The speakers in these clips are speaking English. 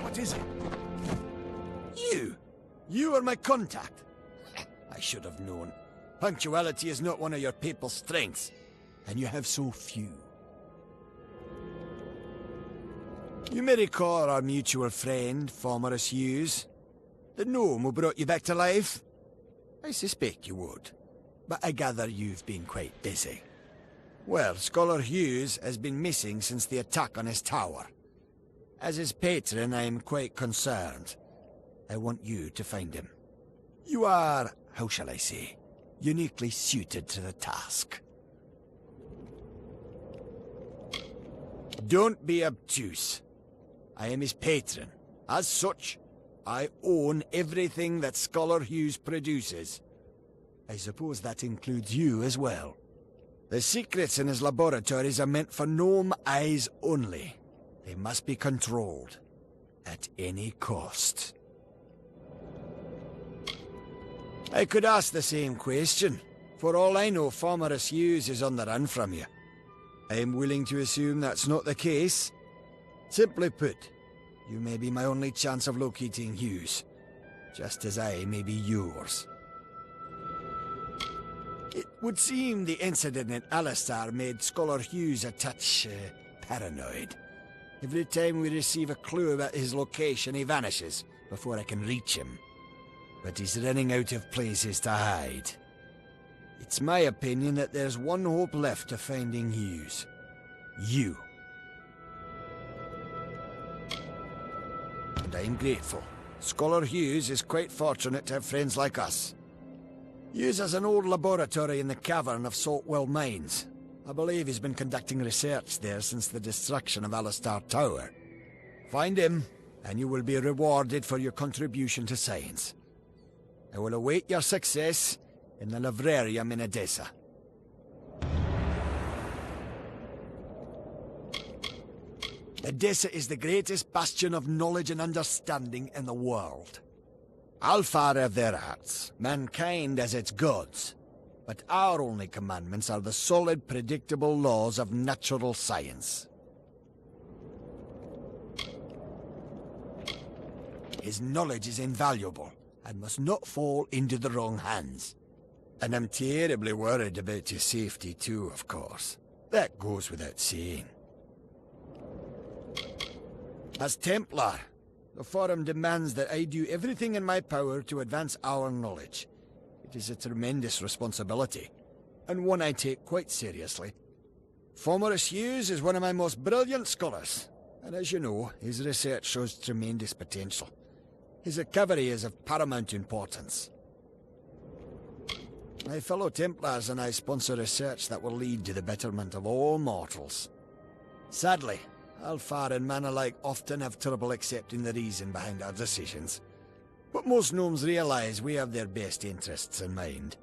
What is it? You are my contact. I should have known. Punctuality is not one of your people's strengths, and you have so few. You may recall our mutual friend, Formerus Hughes, the gnome who brought you back to life? I suspect you would, but I gather you've been quite busy. Well, Scholar Hughes has been missing since the attack on his tower. As his patron, I am quite concerned. I want you to find him. You are, how shall I say, uniquely suited to the task. Don't be obtuse. I am his patron. As such, I own everything that Scholar Hughes produces. I suppose that includes you as well. The secrets in his laboratories are meant for gnome eyes only. They must be controlled at any cost. I could ask the same question. For all I know, Formerus Hughes is on the run from you. I am willing to assume that's not the case. Simply put, you may be my only chance of locating Hughes, just as I may be yours. It would seem the incident at Alistar made Scholar Hughes a touch paranoid. Every time we receive a clue about his location, he vanishes before I can reach him. But he's running out of places to hide. It's my opinion that there's one hope left of finding Hughes. You. And I'm grateful. Scholar Hughes is quite fortunate to have friends like us. Hughes has an old laboratory in the cavern of Saltwell Mines. I believe he's been conducting research there since the destruction of Alistar Tower. Find him, and you will be rewarded for your contribution to science. I will await your success in the Librarium in Edessa. Edessa is the greatest bastion of knowledge and understanding in the world. Alpha have their arts, mankind has its gods, but our only commandments are the solid, predictable laws of natural science. His knowledge is invaluable, and must not fall into the wrong hands. And I'm terribly worried about his safety too, of course. That goes without saying. As Templar, the Forum demands that I do everything in my power to advance our knowledge. It is a tremendous responsibility, and one I take quite seriously. Formerus Hughes is one of my most brilliant scholars, and as you know, his research shows tremendous potential. His recovery is of paramount importance. My fellow Templars and I sponsor research that will lead to the betterment of all mortals. Sadly, Alfar and man alike often have trouble accepting the reason behind our decisions. But most gnomes realize we have their best interests in mind.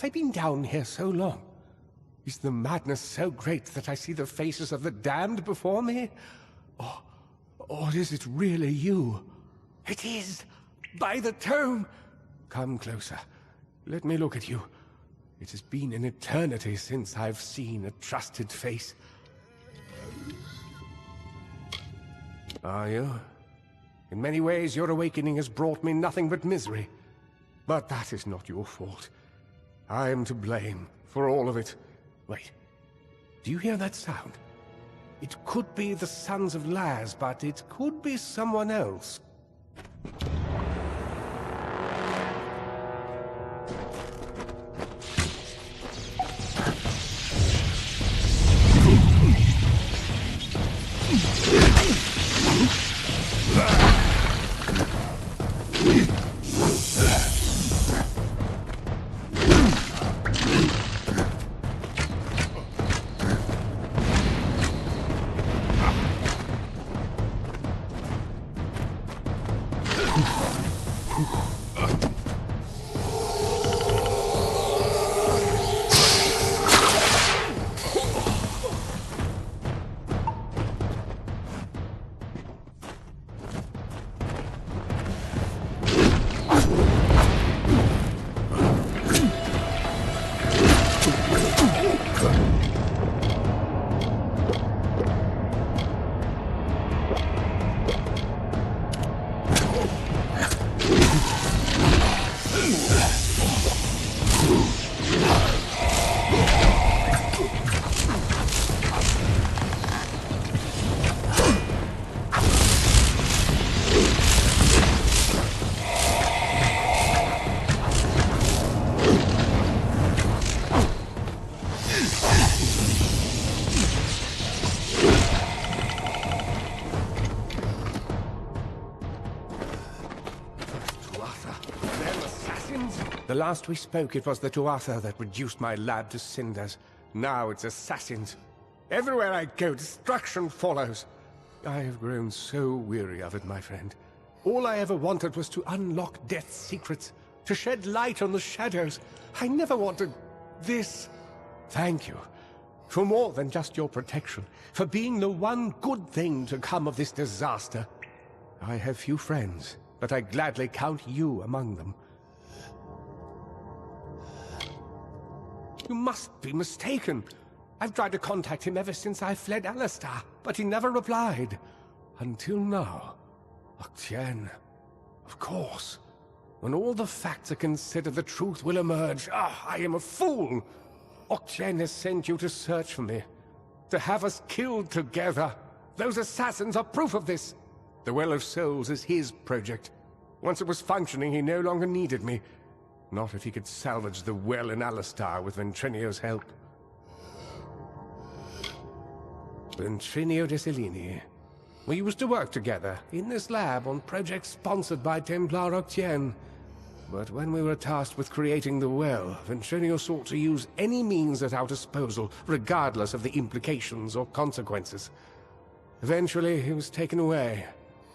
Have I been down here so long? Is the madness so great that I see the faces of the damned before me? Or is it really you? It is! By the tome! Come closer. Let me look at you. It has been an eternity since I've seen a trusted face. Are you? In many ways, your awakening has brought me nothing but misery. But that is not your fault. I am to blame for all of it. Wait. Do you hear that sound? It could be the Sons of Laz, but it could be someone else. The last we spoke, it was the Tuatha that reduced my lab to cinders. Now it's assassins. Everywhere I go, destruction follows. I have grown so weary of it, my friend. All I ever wanted was to unlock death's secrets, to shed light on the shadows. I never wanted this. Thank you. For more than just your protection, for being the one good thing to come of this disaster. I have few friends, but I gladly count you among them. You must be mistaken. I've tried to contact him ever since I fled Alistar, but he never replied. Until now. Octien. Of course. When all the facts are considered, the truth will emerge. Ah, I am a fool! Octien has sent you to search for me. To have us killed together. Those assassins are proof of this. The Well of Souls is his project. Once it was functioning, he no longer needed me. Not if he could salvage the well in Alistar with Ventrinio's help. Ventrinio de Cellini. We used to work together, in this lab, on projects sponsored by Templar Octien. But when we were tasked with creating the well, Ventrinio sought to use any means at our disposal, regardless of the implications or consequences. Eventually, he was taken away,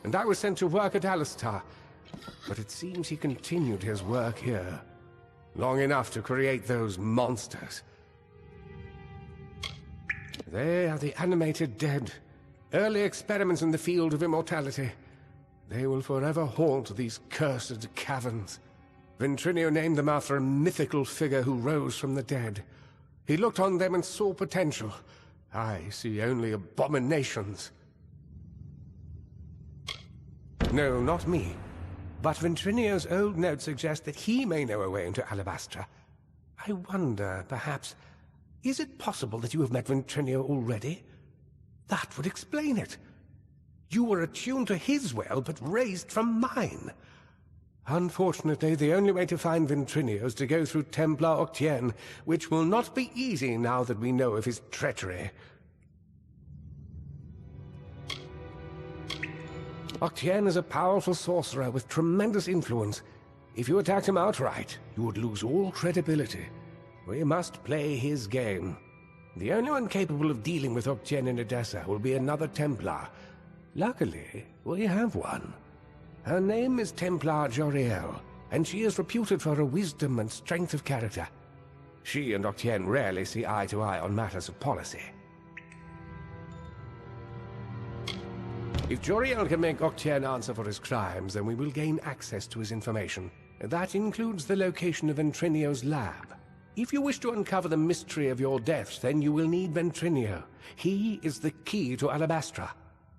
and I was sent to work at Alistar. But it seems he continued his work here. Long enough to create those monsters. They are the animated dead. Early experiments in the field of immortality. They will forever haunt these cursed caverns. Ventrinio named them after a mythical figure who rose from the dead. He looked on them and saw potential. I see only abominations. No, not me. But Ventrinio's old notes suggest that he may know a way into Alabastra. I wonder, perhaps, is it possible that you have met Ventrinio already? That would explain it. You were attuned to his well, but raised from mine. Unfortunately, the only way to find Ventrinio is to go through Templar Octien, which will not be easy now that we know of his treachery. Octien is a powerful sorcerer with tremendous influence. If you attacked him outright, you would lose all credibility. We must play his game. The only one capable of dealing with Octien in Edessa will be another Templar. Luckily, we have one. Her name is Templar Joriel, and she is reputed for her wisdom and strength of character. She and Octien rarely see eye to eye on matters of policy. If Joriel can make Octien answer for his crimes, then we will gain access to his information. That includes the location of Ventrinio's lab. If you wish to uncover the mystery of your deaths, then you will need Ventrinio. He is the key to Alabastra.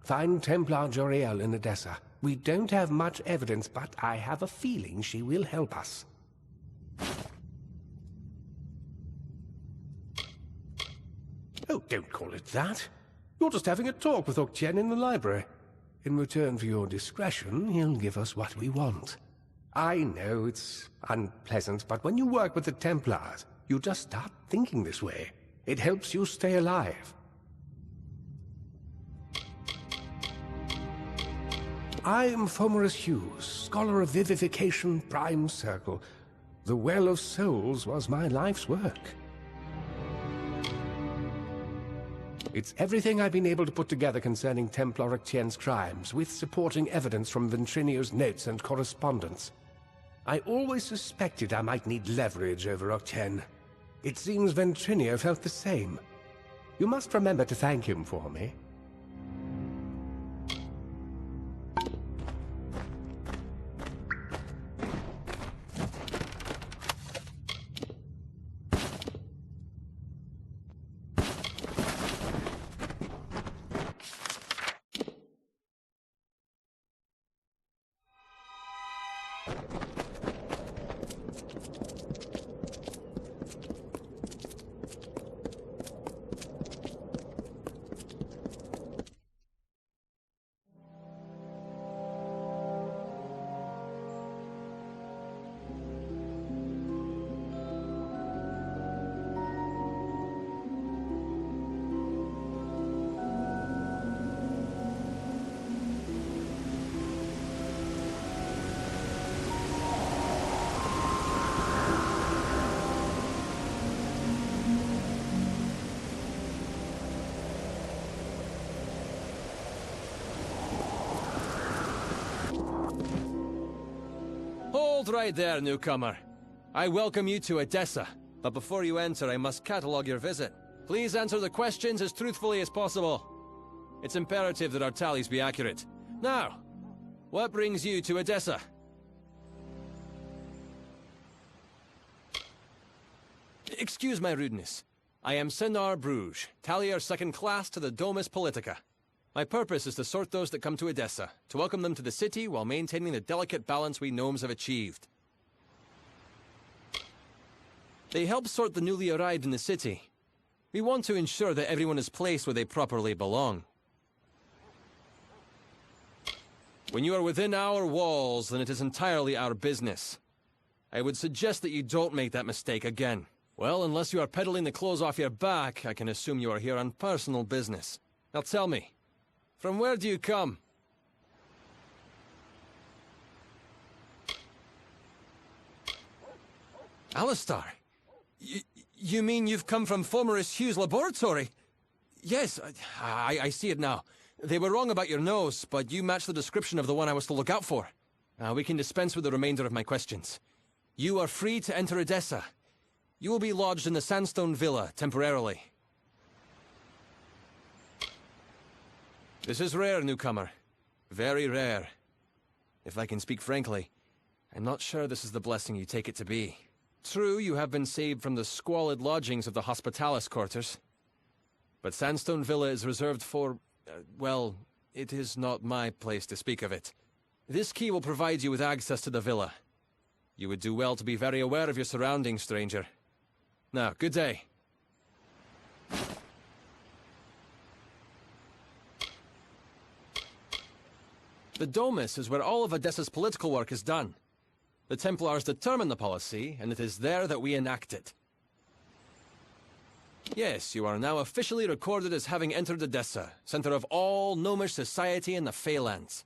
Find Templar Joriel in Edessa. We don't have much evidence, but I have a feeling she will help us. Oh, don't call it that. You're just having a talk with Octien in the library. In return for your discretion, he'll give us what we want. I know it's unpleasant, but when you work with the Templars, you just start thinking this way. It helps you stay alive. I am Fomerus Hughes, scholar of vivification, prime circle. The Well of Souls was my life's work. It's everything I've been able to put together concerning Templar Octien's crimes, with supporting evidence from Ventrinio's notes and correspondence. I always suspected I might need leverage over Octien. It seems Ventrinio felt the same. You must remember to thank him for me. Hold right there, newcomer. I welcome you to Edessa, but before you enter, I must catalogue your visit. Please answer the questions as truthfully as possible. It's imperative that our tallies be accurate. Now, what brings you to Edessa? Excuse my rudeness. I am Senar Bruges, tallier second class to the Domus Politica. My purpose is to sort those that come to Edessa, to welcome them to the city while maintaining the delicate balance we gnomes have achieved. They help sort the newly arrived in the city. We want to ensure that everyone is placed where they properly belong. When you are within our walls, then it is entirely our business. I would suggest that you don't make that mistake again. Well, unless you are peddling the clothes off your back, I can assume you are here on personal business. Now tell me, from where do you come? Alistar? You mean you've come from Fomerus Hughes' laboratory? Yes, I see it now. They were wrong about your nose, but you match the description of the one I was to look out for. We can dispense with the remainder of my questions. You are free to enter Edessa. You will be lodged in the Sandstone Villa, temporarily. This is rare, newcomer. Very rare. If I can speak frankly, I'm not sure this is the blessing you take it to be. True, you have been saved from the squalid lodgings of the Hospitalis quarters. But Sandstone Villa is reserved for, well, it is not my place to speak of it. This key will provide you with access to the villa. You would do well to be very aware of your surroundings, stranger. Now, good day. The Domus is where all of Edessa's political work is done. The Templars determine the policy, and it is there that we enact it. Yes, you are now officially recorded as having entered Edessa, center of all gnomish society in the Feylands.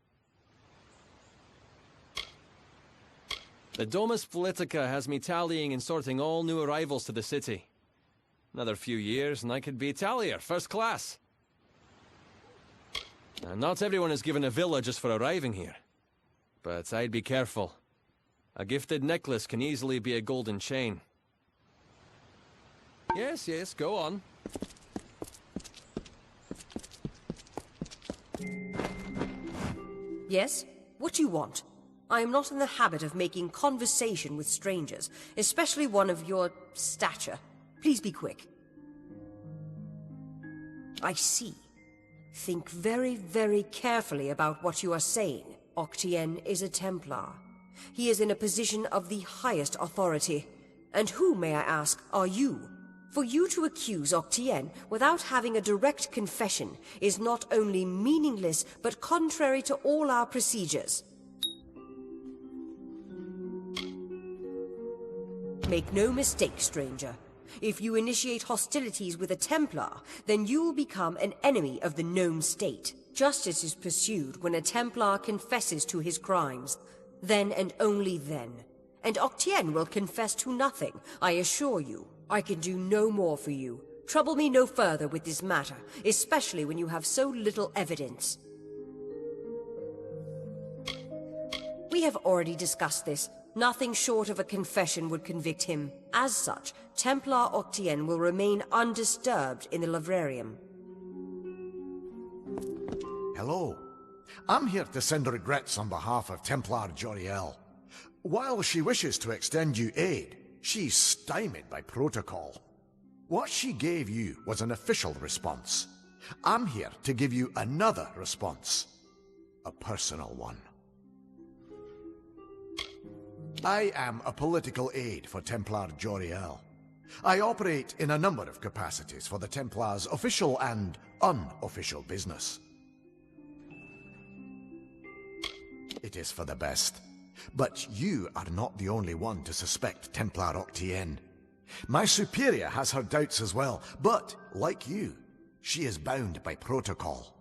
The Domus Politica has me tallying and sorting all new arrivals to the city. Another few years and I could be tallier, first class. Now, not everyone is given a villa just for arriving here. But I'd be careful. A gifted necklace can easily be a golden chain. Yes, yes, go on. Yes? What do you want? I am not in the habit of making conversation with strangers, especially one of your stature. Please be quick. I see. Think very, very carefully about what you are saying. Octien is a Templar. He is in a position of the highest authority. And who, may I ask, are you? For you to accuse Octien without having a direct confession is not only meaningless, but contrary to all our procedures. Make no mistake, stranger. If you initiate hostilities with a Templar, then you will become an enemy of the gnome state. Justice is pursued when a Templar confesses to his crimes. Then and only then. And Octien will confess to nothing, I assure you. I can do no more for you. Trouble me no further with this matter, especially when you have so little evidence. We have already discussed this. Nothing short of a confession would convict him. As such, Templar Octien will remain undisturbed in the Livrarium. Hello. I'm here to send regrets on behalf of Templar Joriel. While she wishes to extend you aid, she's stymied by protocol. What she gave you was an official response. I'm here to give you another response. A personal one. I am a political aide for Templar Joriel. I operate in a number of capacities for the Templars' official and unofficial business. It is for the best. But you are not the only one to suspect Templar Octien. My superior has her doubts as well, but, like you, she is bound by protocol.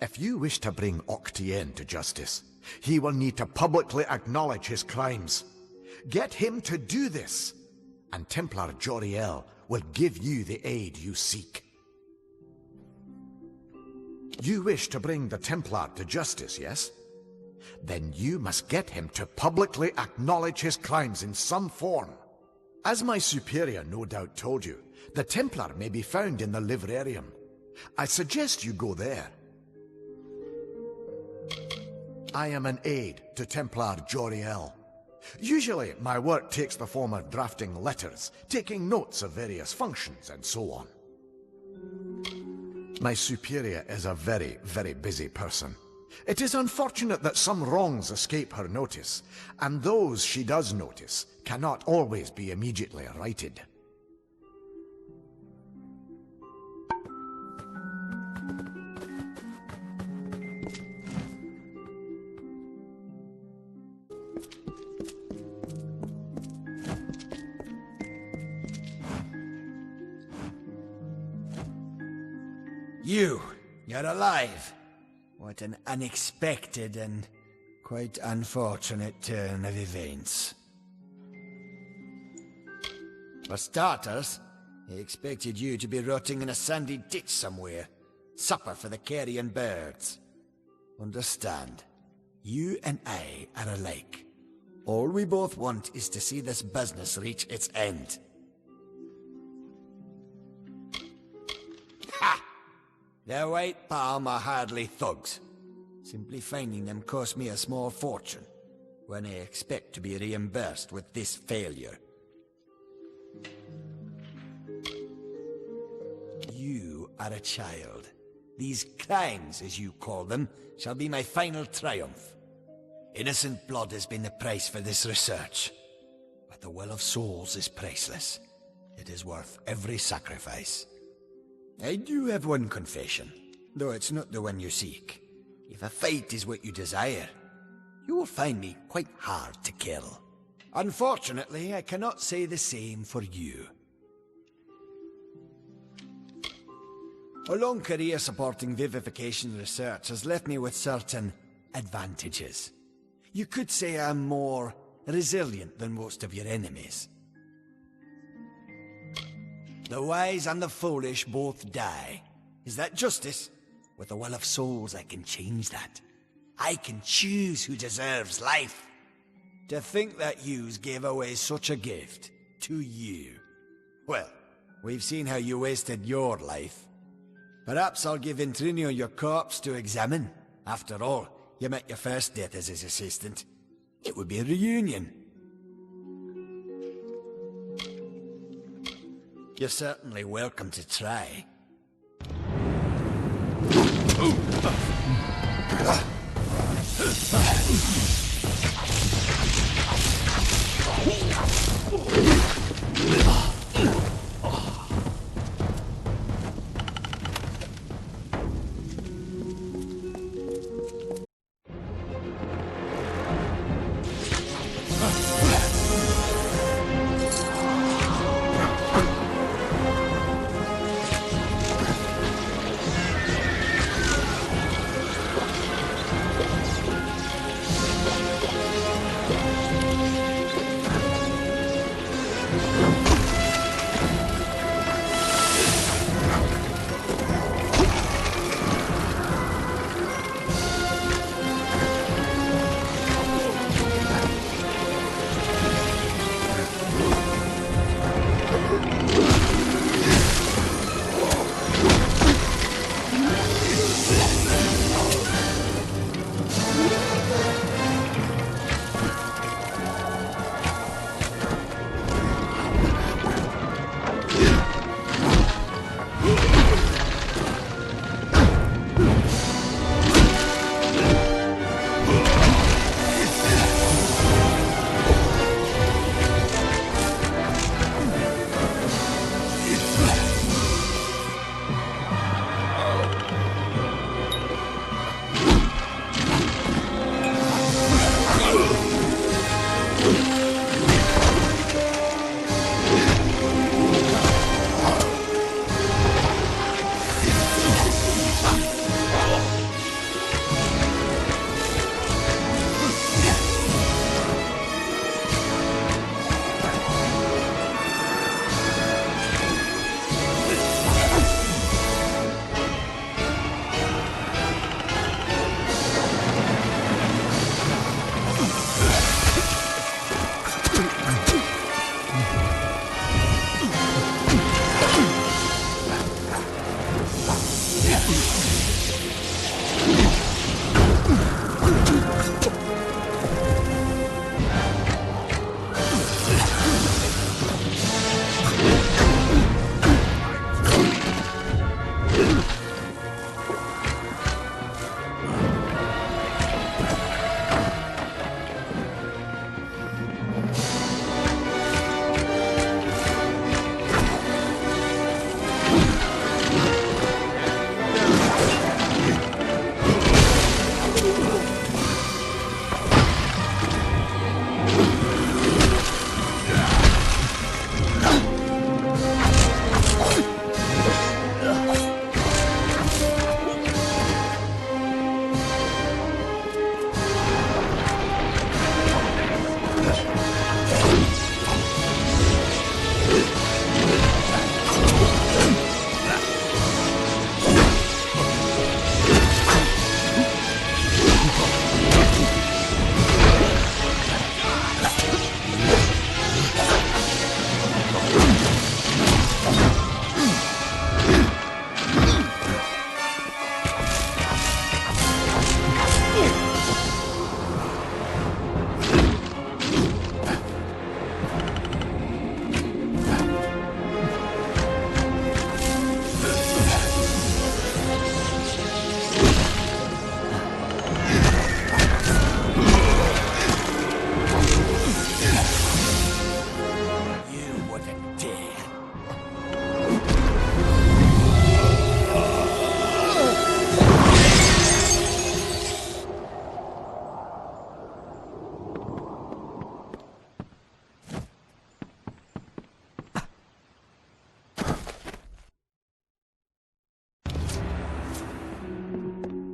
If you wish to bring Octien to justice, he will need to publicly acknowledge his crimes. Get him to do this, and Templar Joriel will give you the aid you seek. You wish to bring the Templar to justice, yes? Then you must get him to publicly acknowledge his crimes in some form. As my superior no doubt told you, the Templar may be found in the Livrarium. I suggest you go there. I am an aide to Templar Joriel. Usually, my work takes the form of drafting letters, taking notes of various functions, and so on. My superior is a very, very busy person. It is unfortunate that some wrongs escape her notice, and those she does notice cannot always be immediately righted. You're alive. What an unexpected and quite unfortunate turn of events. For starters, I expected you to be rotting in a sandy ditch somewhere. Supper for the carrion birds. Understand, you and I are alike. All we both want is to see this business reach its end. Ha! The White Palm are hardly thugs. Simply finding them cost me a small fortune, when I expect to be reimbursed with this failure. You are a child. These crimes, as you call them, shall be my final triumph. Innocent blood has been the price for this research. But the will of souls is priceless. It is worth every sacrifice. I do have one confession, though it's not the one you seek. If a fight is what you desire, you will find me quite hard to kill. Unfortunately, I cannot say the same for you. A long career supporting vivification research has left me with certain advantages. You could say I'm more resilient than most of your enemies. The wise and the foolish both die. Is that justice? With the will of souls, I can change that. I can choose who deserves life. To think that yous gave away such a gift to you. Well, We've seen how you wasted your life. Perhaps I'll give Intrinio your corpse to examine. After all, you met your first death as his assistant. It would be a reunion. You're certainly welcome to try.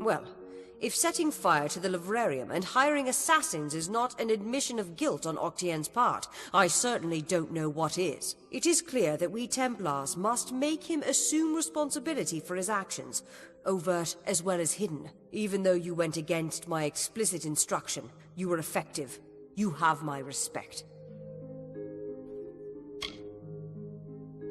Well, if setting fire to the livrarium and hiring assassins is not an admission of guilt on Octien's part, I certainly don't know what is. It is clear that we Templars must make him assume responsibility for his actions, overt as well as hidden. Even though you went against my explicit instruction, you were effective. You have my respect.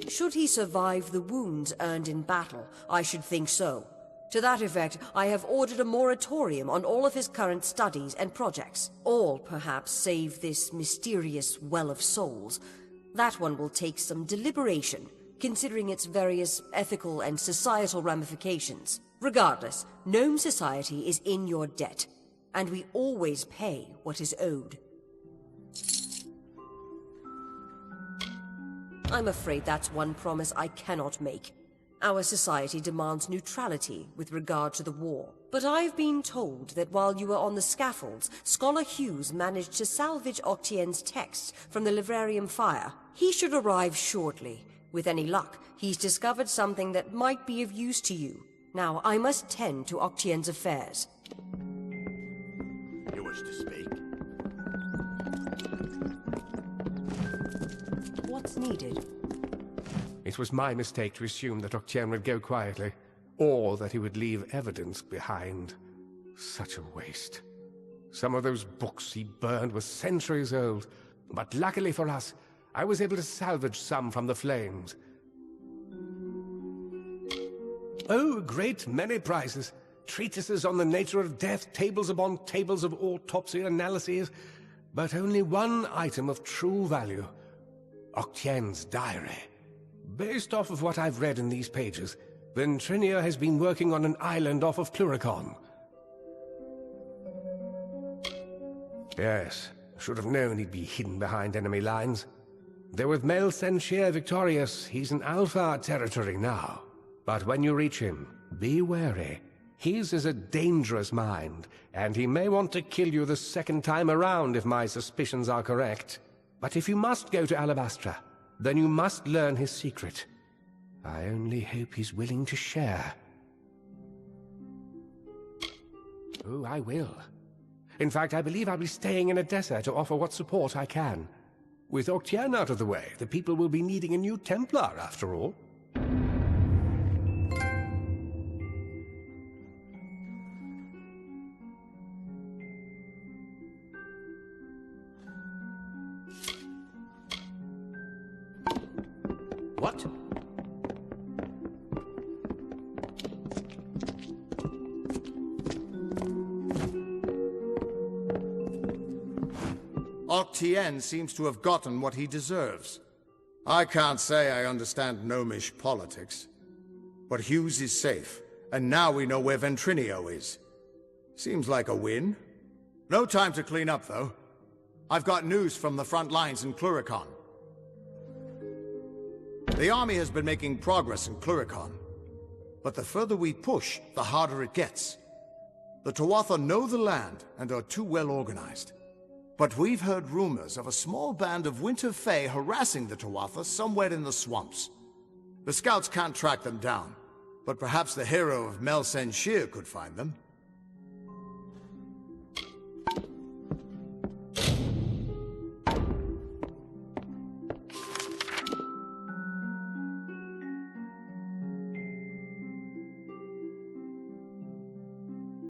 Should he survive the wounds earned in battle, I should think so. To that effect, I have ordered a moratorium on all of his current studies and projects. All, perhaps, save this mysterious Well of Souls. That one will take some deliberation, considering its various ethical and societal ramifications. Regardless, Gnome Society is in your debt, and we always pay what is owed. I'm afraid that's one promise I cannot make. Our society demands neutrality with regard to the war. But I've been told that while you were on the scaffolds, Scholar Hughes managed to salvage Octien's texts from the Livrarium fire. He should arrive shortly. With any luck, he's discovered something that might be of use to you. Now, I must tend to Octien's affairs. You wish to speak? What's needed? It was my mistake to assume that Octien would go quietly, or that he would leave evidence behind. Such a waste. Some of those books he burned were centuries old, but luckily for us, I was able to salvage some from the flames. Oh, a great many prizes. Treatises on the nature of death, tables upon tables of autopsy analyses, but only one item of true value. Octien's diary. Based off of what I've read in these pages, Ventrinio has been working on an island off of Cluricon. Yes, should have known he'd be hidden behind enemy lines. Though with Mel Senshir victorious, he's in Alpha territory now. But when you reach him, be wary. His is a dangerous mind, and he may want to kill you the second time around if my suspicions are correct. But if you must go to Alabastra, then you must learn his secret. I only hope he's willing to share. Oh, I will. In fact, I believe I'll be staying in Edessa to offer what support I can. With Octien out of the way, the people will be needing a new Templar, after all. What? Octien seems to have gotten what he deserves. I can't say I understand gnomish politics, but Hughes is safe, and now we know where Ventrinio is. Seems like a win. No time to clean up, though. I've got news from the front lines in Cluricon. The army has been making progress in Cluricon, but the further we push, the harder it gets. The Tuatha know the land and are too well organized. But we've heard rumors of a small band of Winter Fae harassing the Tuatha somewhere in the swamps. The scouts can't track them down, but perhaps the hero of Mel Senshir could find them.